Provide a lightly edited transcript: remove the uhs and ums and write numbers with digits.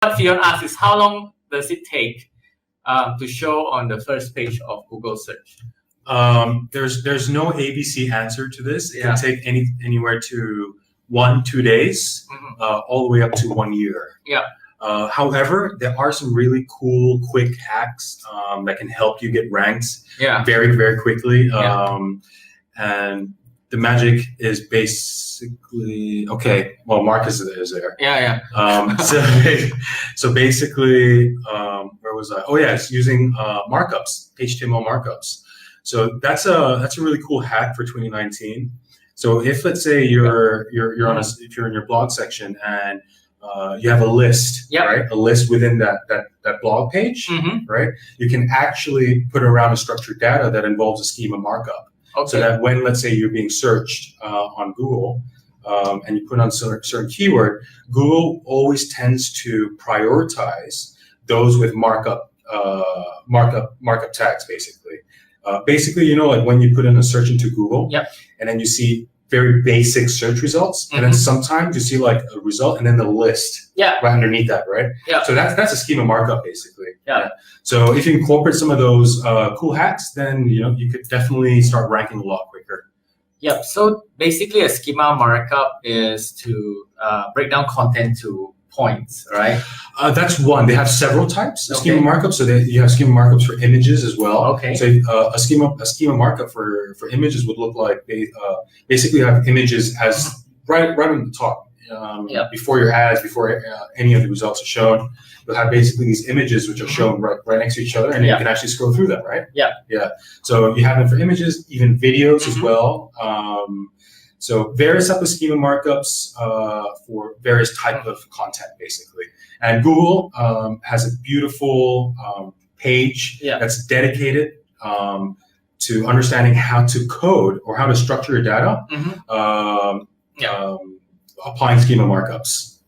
What Fiona asks is, how long does it take to show on the first page of Google search? There's no ABC answer to this. It can take anywhere to 1-2 days, all the way up to 1 year. Yeah. However, there are some really cool, quick hacks that can help you get ranked very, very quickly. And the magic is basically Well, Marcus is there. So basically, where was I? Oh yeah, it's using markups, HTML markups. So that's a really cool hack for 2019. So if, let's say, you're if you're in your blog section and you have a list, right? A list within that blog page, right? You can actually put around a structured data that involves a schema markup. So that when, let's say, you're being searched on Google and you put on certain keyword, Google always tends to prioritize those with markup tags, basically. Basically, like when you put in a search into Google, and then you see very basic search results, and then sometimes you see like a result and then the list right underneath that, right? So that's a schema markup, basically. So if you incorporate some of those cool hacks, then you could definitely start ranking a lot quicker. So basically, a schema markup is to break down content to points, right? That's one. They have several types of schema markups. So you have schema markups for images as well. So a schema markup for images would look like basically you have images as right on the top. Before your ads, before any of the results are shown, you'll have basically these images which are shown right next to each other, and you can actually scroll through them, right? So you have them for images, even videos as well. So various type of schema markups for various type of content, basically. And Google has a beautiful page that's dedicated to understanding how to code or how to structure your data, applying schema markups.